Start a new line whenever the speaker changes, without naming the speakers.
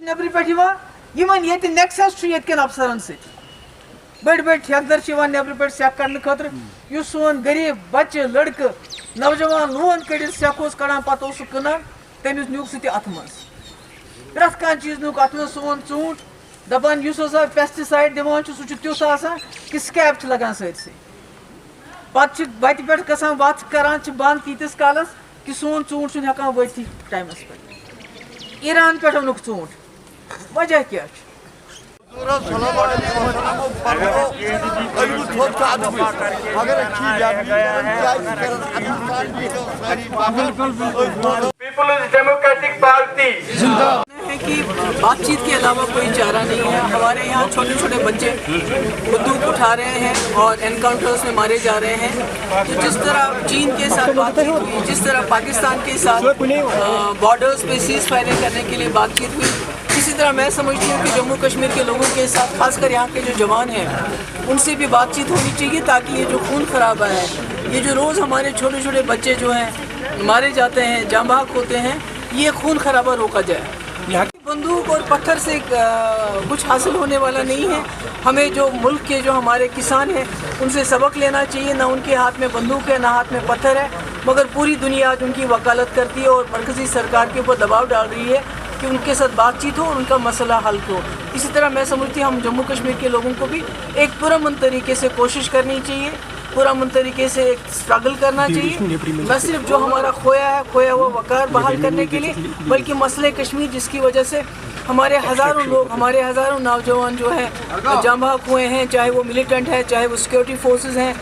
نبر پہ نیکسس یتکن افسرن ست بڑ بڑ ٹھیکدر نبر پہ سیک کڑنے خاطر اس سون غریب بچہ لڑکہ نوجوان لون کڑت سیک کڑان پتہ سہ کنان تمس نیوک سہ ات مز پریت کھانا چیز نیوک ات مز سون ژوٗنٛٹھ دپان اس ہسا پیسٹسائڈ دِوان سہ تیُتھ آسان کہ سکیب لگان سٲرسٕے پتہ وتہِ پٮ۪ٹھ گژھان وتھ کران بند تیٖتِس کالس کہ سون ژوٗنٛٹھ چھُنہٕ ہٮ۪کان وٲتتھٕے ٹایمس پٮ۪ٹھ ایران پٮ۪ٹھ اوٚنُکھ ژوٗنٛٹھ وجہ کیٛاہ چھُ
پیپلز ڈیموکریٹک پارٹی
کہ بات چیت کے علاوہ کوئی چارہ نہیں ہے. ہمارے یہاں چھوٹے چھوٹے بچے بندوق اٹھا رہے ہیں اور انکاؤنٹرز میں مارے جا رہے ہیں. تو جس طرح چین کے ساتھ بات چیت ہوئی, جس طرح پاکستان کے ساتھ بارڈرز پہ سیز فائرنگ کرنے کے لیے بات چیت ہوئی, اسی طرح میں سمجھتی ہوں کہ جموں کشمیر کے لوگوں کے ساتھ خاص کر یہاں کے جو جوان ہیں ان سے بھی بات چیت ہونی چاہیے, تاکہ یہ جو خون خرابہ ہے, یہ جو روز ہمارے چھوٹے چھوٹے بچے جو ہیں مارے جاتے ہیں, جاں بحق ہوتے ہیں, یہ خون خرابہ روکا جائے. بندوق اور پتھر سے کچھ حاصل ہونے والا نہیں ہے. ہمیں جو ملک کے جو ہمارے کسان ہیں ان سے سبق لینا چاہیے. نہ ان کے ہاتھ میں بندوق ہے, نہ ہاتھ میں پتھر ہے, مگر پوری دنیا آج ان کی وکالت کرتی ہے اور مرکزی سرکار کے اوپر دباؤ ڈال رہی ہے کہ ان کے ساتھ بات چیت ہو اور ان کا مسئلہ حل ہو. اسی طرح میں سمجھتی ہوں ہم جموں کشمیر کے لوگوں کو بھی ایک پرامن طریقے سے کوشش کرنی چاہیے, پرامن طریقے سے ایک اسٹرگل کرنا چاہیے, نہ صرف جو ہمارا کھویا ہوا وقار بحال کرنے کے لیے, بلکہ مسئلہ کشمیر جس کی وجہ سے ہمارے ہزاروں لوگ, ہمارے ہزاروں نوجوان جو ہیں جاں بحق ہوئے ہیں, چاہے وہ ملیٹنٹ ہے, چاہے وہ سیکورٹی فورسز ہیں,